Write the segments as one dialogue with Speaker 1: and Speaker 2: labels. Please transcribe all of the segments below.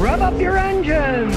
Speaker 1: Rev up your engines!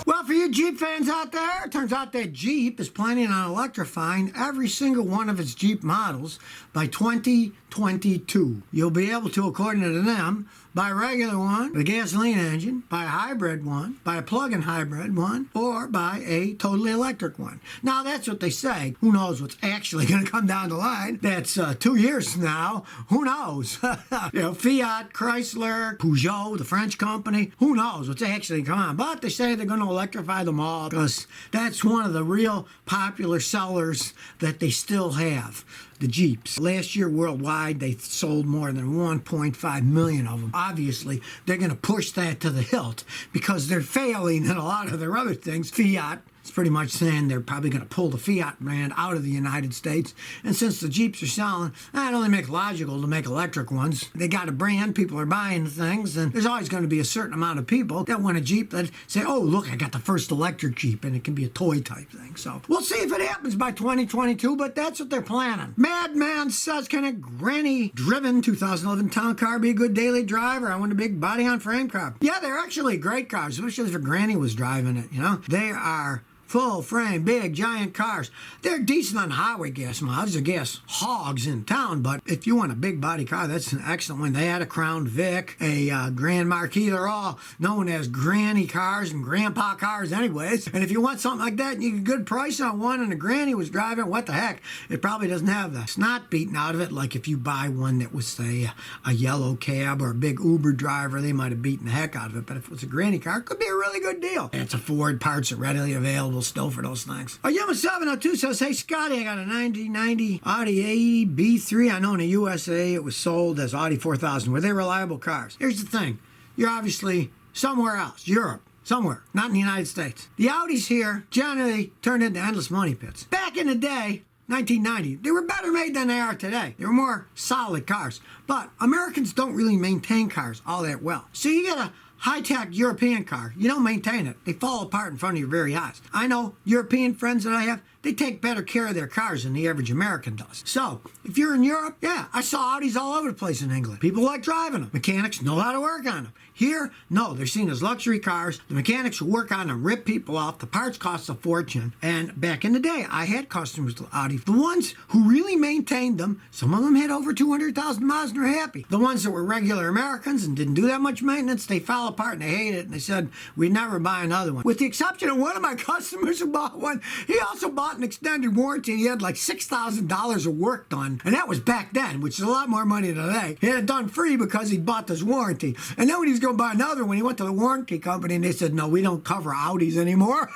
Speaker 2: Well, for you Jeep fans out there, it turns out that Jeep is planning on electrifying every single one of its Jeep models by 2022. You'll be able to, according to them, buy a regular one with a gasoline engine, buy a hybrid one, buy a plug-in hybrid one, or buy a totally electric one. Now, that's what they say. Who knows what's actually going to come down the line? That's 2 years from now. Who knows? Fiat, Chrysler, Peugeot, the French company. Who knows what's actually coming on? But they say they're going to electrify them all because that's one of the real popular sellers that they still have. The Jeeps. Last year worldwide, they sold more than 1.5 million of them. Obviously, they're going to push that to the hilt because they're failing in a lot of their other things. Fiat is pretty much saying they're probably going to pull the Fiat brand out of the United States. And since the Jeeps are selling, it only makes logical to make electric ones. They got a brand, people are buying the things, and there's always going to be a certain amount of people that want a Jeep that say, oh, look, I got the first electric Jeep, and it can be a toy type thing. So we'll see if it happens by 2022, but that's what they're planning. Madman says, can a granny-driven 2011 town car be a good daily driver? I want a big body-on-frame car. Yeah, they're actually great cars, especially if a granny was driving it, you know? They are full frame, big, giant cars. They're decent on highway gas miles. They're gas hogs in town, but if you want a big body car, that's an excellent one. They had a Crown Vic, a Grand Marquis. They're all known as granny cars and grandpa cars anyways. And if you want something like that, and you get a good price on one and a granny was driving, what the heck? It probably doesn't have the snot beaten out of it like if you buy one that was, say, a yellow cab or a big Uber driver, they might have beaten the heck out of it. But if it was a granny car, it could be a really good deal. And it's a Ford, parts are readily available still for those things. Yuma 702 says, hey Scotty, I got a 1990 Audi A B3. I know in the USA it was sold as Audi 4000. Were they reliable cars? Here's the thing. You're obviously somewhere else, Europe. Somewhere, not in the United States. The Audis here generally turned into endless money pits. Back in the day, 1990, they were better made than they are today. They were more solid cars. But Americans don't really maintain cars all that well. So you get a high-tech European car, you don't maintain it. They fall apart in front of your very eyes. I know European friends that I have, they take better care of their cars than the average American does. So, if you're in Europe, yeah, I saw Audis all over the place in England. People like driving them. Mechanics know how to work on them. Here, no, they're seen as luxury cars. The mechanics who work on them rip people off. The parts cost a fortune. And back in the day, I had customers with Audi. The ones who really maintained them, some of them had over 200,000 miles and were happy. The ones that were regular Americans and didn't do that much maintenance, they fell apart and they hated it. And they said, we'd never buy another one. With the exception of one of my customers who bought one, he also bought an extended warranty. And he had like $6,000 of work done. And that was back then, which is a lot more money than today. He had it done free because he bought this warranty. And then when he was going to buy another one, he went to the warranty company and they said, no, we don't cover Audis anymore.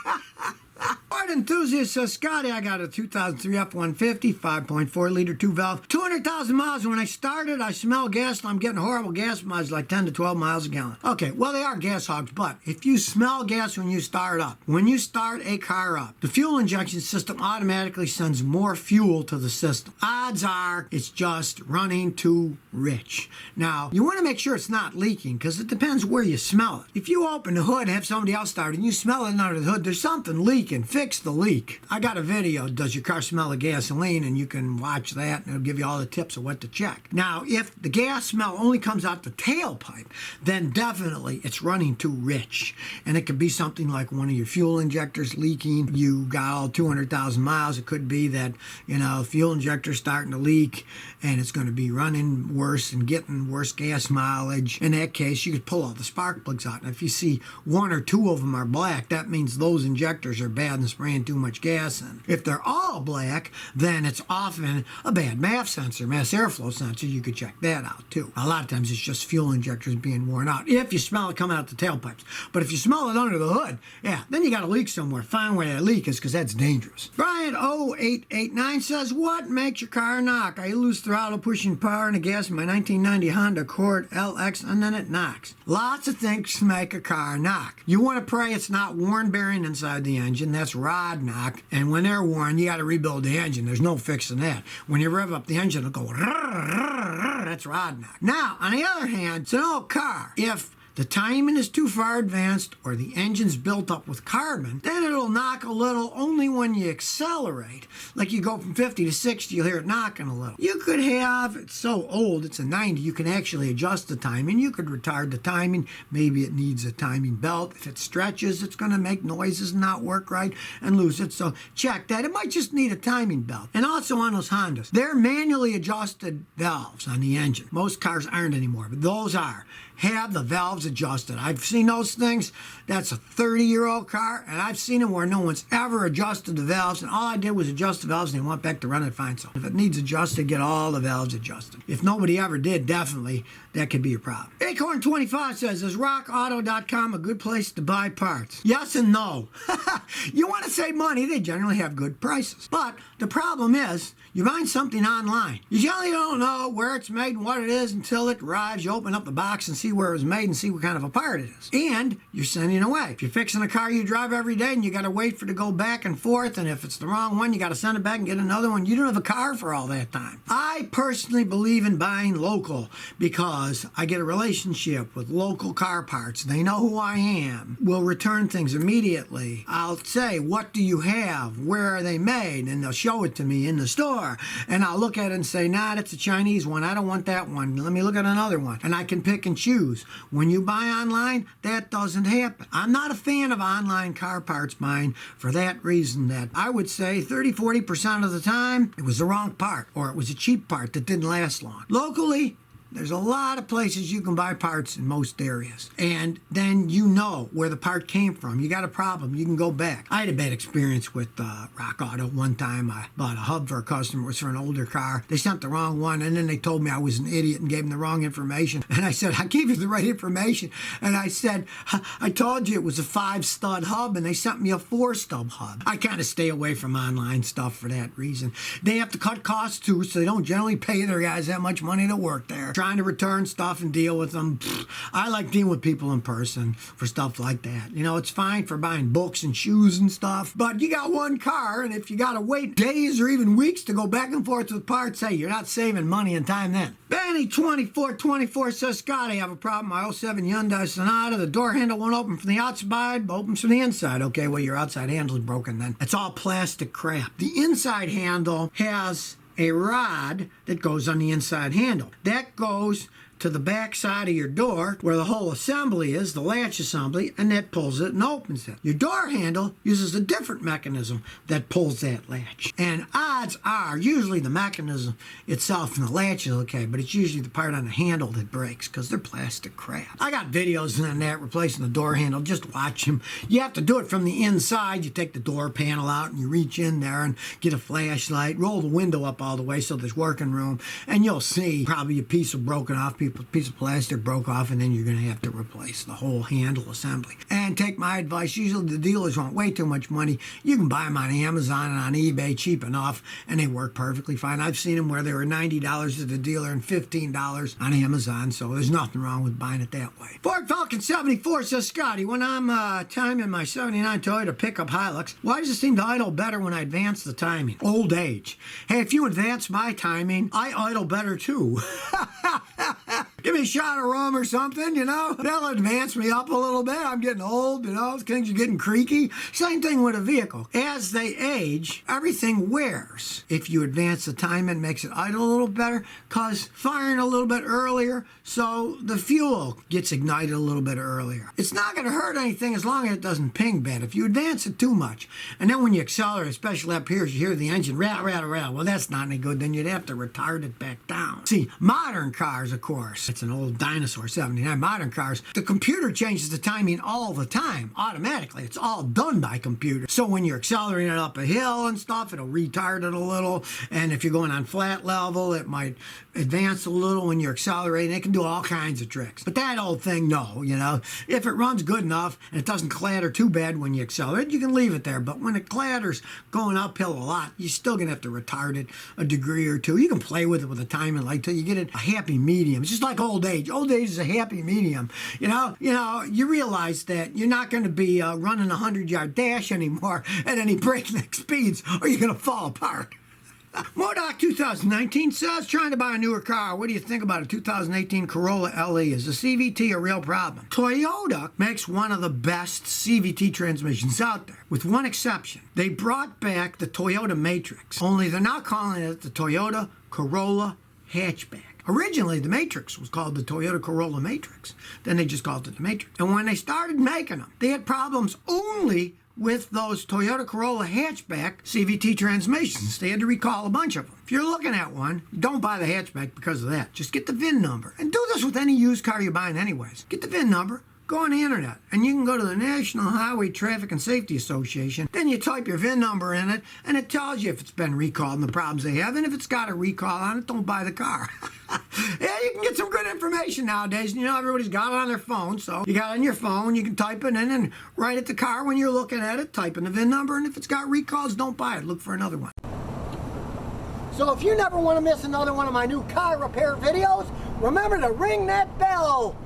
Speaker 2: Ford enthusiast says, Scotty, I got a 2003 F-150, 5.4 liter, 2-valve, 200,000 miles. When I started, I smell gas, and I'm getting horrible gas miles, like 10 to 12 miles a gallon. Okay, well, they are gas hogs, but if you smell gas when you start up, when you start a car up, the fuel injection system automatically sends more fuel to the system. Odds are it's just running too rich. Now, you want to make sure it's not leaking, because it depends where you smell it. If you open the hood, have somebody else start, and you smell it under the hood, there's something leaking. Fix the leak. I got a video, does your car smell of gasoline, and you can watch that and it'll give you all the tips of what to check. Now, if the gas smell only comes out the tailpipe, then definitely it's running too rich. And it could be something like one of your fuel injectors leaking. You got all 200,000 miles. It could be that, fuel injector's starting to leak and it's going to be running worse and getting worse gas mileage. In that case, you could pull all the spark plugs out. And if you see one or two of them are black, that means those injectors are bad and spraying too much gas in. If they're all black, then it's often a bad MAF sensor, mass airflow sensor. You could check that out too. A lot of times it's just fuel injectors being worn out if you smell it coming out the tailpipes. But if you smell it under the hood, yeah, then you got a leak somewhere. Find where that leak is, because that's dangerous. Brian 0889 says, what makes your car knock? I lose throttle pushing power in the gas in my 1990 Honda Accord LX and then it knocks. Lots of things make a car knock. You want to pray it's not worn bearing inside the engine. That's rod knock. And when they're worn, you got to rebuild the engine. There's no fixing that. When you rev up the engine, it'll go, that's rod knock. Now, on the other hand, it's an old car. If the timing is too far advanced or the engine's built up with carbon, then it'll knock a little only when you accelerate. Like you go from 50 to 60, you'll hear it knocking a little. You could have, it's so old, it's a 90, you can actually adjust the timing. You could retard the timing. Maybe it needs a timing belt. If it stretches, it's going to make noises and not work right and lose it. So check that. It might just need a timing belt. And also on those Hondas, they're manually adjusted valves on the engine. Most cars aren't anymore, but those are. Have the valves adjusted. I've seen those things. That's a 30-year-old car, and I've seen them where no one's ever adjusted the valves, and all I did was adjust the valves, and they went back to running fine. So if it needs adjusted, get all the valves adjusted. If nobody ever did, definitely, that could be a problem. Acorn25 says, is rockauto.com a good place to buy parts? Yes and no. You want to save money, they generally have good prices. But the problem is, you find something online. You generally don't know where it's made and what it is until it arrives. You open up the box and see where it was made and see what kind of a part it is. And you're sending it away. If you're fixing a car you drive every day and you got to wait for it to go back and forth, and if it's the wrong one, you got to send it back and get another one. You don't have a car for all that time. I personally believe in buying local because I get a relationship with local car parts. They know who I am. We'll return things immediately. I'll say, what do you have? Where are they made? And they'll show it to me in the store. And I'll look at it and say, nah, that's a Chinese one. I don't want that one. Let me look at another one. And I can pick and choose. When you buy online, that doesn't happen. I'm not a fan of online car parts buying for that reason, that I would say 30-40% of the time it was the wrong part, or it was a cheap part that didn't last long. Locally, there's a lot of places you can buy parts in most areas. And then you know where the part came from. You got a problem, you can go back. I had a bad experience with Rock Auto one time. I bought a hub for a customer. It was for an older car. They sent the wrong one, and then they told me I was an idiot and gave them the wrong information. And I said, I gave you the right information. And I said, I told you it was a 5-stud hub, and they sent me a 4-stud hub. I kind of stay away from online stuff for that reason. They have to cut costs too, so they don't generally pay their guys that much money to work there. Trying to return stuff and deal with them. I like dealing with people in person for stuff like that. You know, it's fine for buying books and shoes and stuff, but you got one car, and if you got to wait days or even weeks to go back and forth with parts, hey, you're not saving money and time then. Benny2424 says, Scott, I have a problem. My '07 Hyundai Sonata, the door handle won't open from the outside, but opens from the inside. Okay, well, your outside handle is broken then. It's all plastic crap. The inside handle has a rod that goes on the inside handle. That goes to the back side of your door where the whole assembly is, the latch assembly, and that pulls it and opens it. Your door handle uses a different mechanism that pulls that latch. And odds are, usually the mechanism itself and the latch is okay, but it's usually the part on the handle that breaks because they're plastic crap. I got videos on that replacing the door handle. Just watch them. You have to do it from the inside. You take the door panel out and you reach in there and get a flashlight, roll the window up all the way so there's working room, and you'll see probably a piece of broken off piece of plastic broke off, and then you're going to have to replace the whole handle assembly. And take my advice, usually the dealers want way too much money. You can buy them on Amazon and on eBay cheap enough, and they work perfectly fine. I've seen them where they were $90 at the dealer and $15 on Amazon, so there's nothing wrong with buying it that way. Ford Falcon 74 says, Scotty, when I'm timing my 79 Toyota pickup Hilux, why does it seem to idle better when I advance the timing? Old age. Hey, if you advance my timing, I idle better too. Give me a shot of rum or something, you know? That'll advance me up a little bit. I'm getting old, you know? Things are getting creaky. Same thing with a vehicle. As they age, everything wears. If you advance the time, it makes it idle a little better because firing a little bit earlier, so the fuel gets ignited a little bit earlier. It's not going to hurt anything as long as it doesn't ping bad. If you advance it too much, and then when you accelerate, especially up here, you hear the engine rattle, rattle, rattle. Well, that's not any good. Then you'd have to retard it back down. See, modern cars, of course, it's an old dinosaur 79. Modern cars, the computer changes the timing all the time, automatically. It's all done by computer. So when you're accelerating it up a hill and stuff, it'll retard it a little. And if you're going on flat level, it might advance a little when you're accelerating. It can do all kinds of tricks. But that old thing, no, you know. If it runs good enough and it doesn't clatter too bad when you accelerate, you can leave it there. But when it clatters going uphill a lot, you're still going to have to retard it a degree or two. You can play with it with a timing like till you get it a happy medium. It's just like old age. Old age is a happy medium. You know, you realize that you're not going to be running a 100-yard dash anymore at any breakneck speeds or you're going to fall apart. Modoc 2019 says, trying to buy a newer car. What do you think about a 2018 Corolla LE? Is the CVT a real problem? Toyota makes one of the best CVT transmissions out there, with one exception. They brought back the Toyota Matrix, only they're now calling it the Toyota Corolla hatchback. Originally, the Matrix was called the Toyota Corolla Matrix. Then they just called it the Matrix. And when they started making them, they had problems only with those Toyota Corolla hatchback CVT transmissions. They had to recall a bunch of them. If you're looking at one, don't buy the hatchback because of that. Just get the VIN number. And do this with any used car you're buying anyways. Get the VIN number. Go on the internet, and you can go to the National Highway Traffic and Safety Association. Then you type your VIN number in it, and it tells you if it's been recalled and the problems they have. And if it's got a recall on it, don't buy the car. Yeah, you can get some good information nowadays. You know, everybody's got it on their phone, so you got it on your phone. You can type it in and write at the car when you're looking at it. Type in the VIN number, and if it's got recalls, don't buy it. Look for another one. So if you never want to miss another one of my new car repair videos, remember to ring that bell.